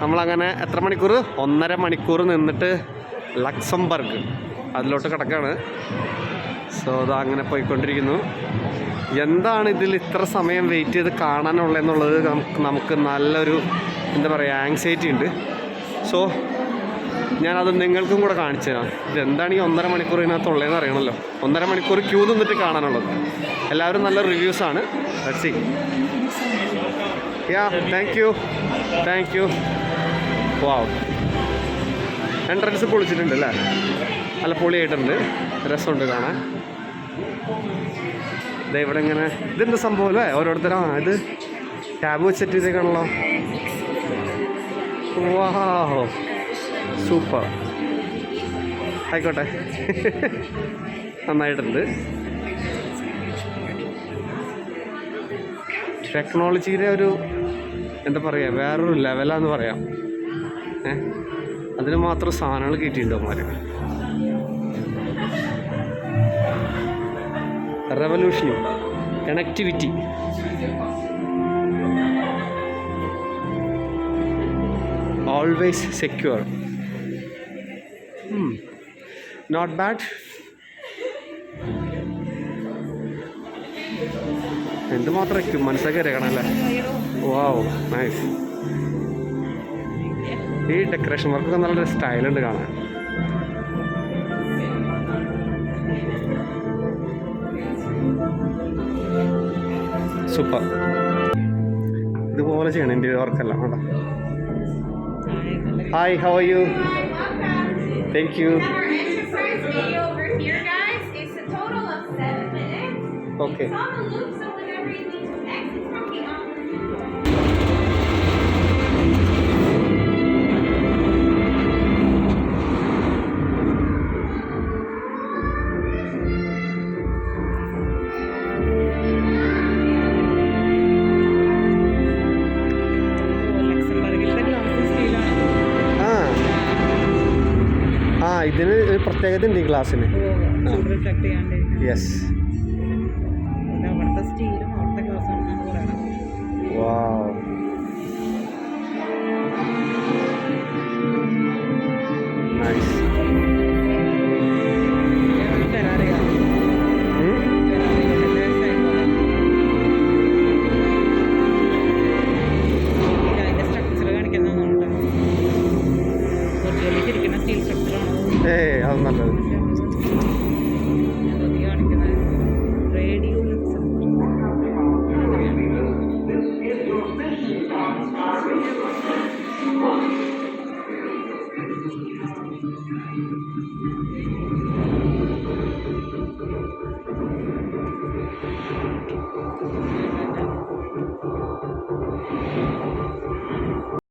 നമ്മളങ്ങനെ എത്ര മണിക്കൂർ? 1.5 മണിക്കൂർ നിന്നിട്ട് ലക്സംബർഗ് അതിലോട്ട് കിടക്കുകയാണ്. സോ അത് അങ്ങനെ പോയിക്കൊണ്ടിരിക്കുന്നു. എന്താണ് ഇതിൽ ഇത്ര സമയം വെയിറ്റ് ചെയ്ത് കാണാനുള്ളതെന്നുള്ളത് നമുക്ക് നല്ലൊരു എന്താ പറയുക ആങ്സൈറ്റി ഉണ്ട്. സോ ഞാനത് നിങ്ങൾക്കും കൂടെ കാണിച്ചു തരാം. ഇതെന്താണ് ഈ 1.5 മണിക്കൂർ ഇതിനകത്തുള്ളതെന്ന് അറിയണമല്ലോ. 1.5 മണിക്കൂർ ക്യൂ നിന്നിട്ട് കാണാനുള്ളത്. എല്ലാവരും നല്ല റിവ്യൂസാണ്. Let's see. Ya thank you. Wow, entrance പൊളിച്ചിട്ടുണ്ട് അല്ലേ? നല്ല പൊളിയായിട്ടുണ്ട്, രസമുണ്ട് കാണാൻ. ഇത് ഇവിടെ ഇങ്ങനെ ഇതെന്ത് സംഭവം അല്ലേ? ഓരോരുത്തരും ഇത് ടാബ് വെച്ചിട്ട് ഇതേക്കാണല്ലോ. വാഹ്, സൂപ്പർ, ആയിക്കോട്ടെ. നന്നായിട്ടുണ്ട്. ടെക്നോളജിയുടെ ഒരു എന്താ പറയുക വേറൊരു ലെവലാന്ന് പറയാം. അതിന് മാത്രം സാധനങ്ങൾ കിട്ടിയിട്ടുണ്ട് അവന്മാർ. റെവല്യൂഷനും connectivity. Always secure. Not bad. എന്തുമാത്രം എക്യുപ്മെൻറ്റ്സൊക്കെ ഇറങ്ങണമല്ലേ. വാവ്, നൈസ്. ഈ ഡെക്കറേഷൻ വർക്കൊക്കെ നല്ലൊരു സ്റ്റൈലുണ്ട് കാണാൻ. സൂപ്പർ. ഇതുപോലെ ചെയ്യണം ഇന്ത്യൻ വർക്കെല്ലാം. കേട്ടോ. Hi, how are you? Thank you. Okay. ഇതിന് ഒരു പ്രത്യേകത ഉണ്ട് ഈ ഗ്ലാസ്സിന്. യെസ്. വാവ്, നൈസ്. അത് നല്ലത്.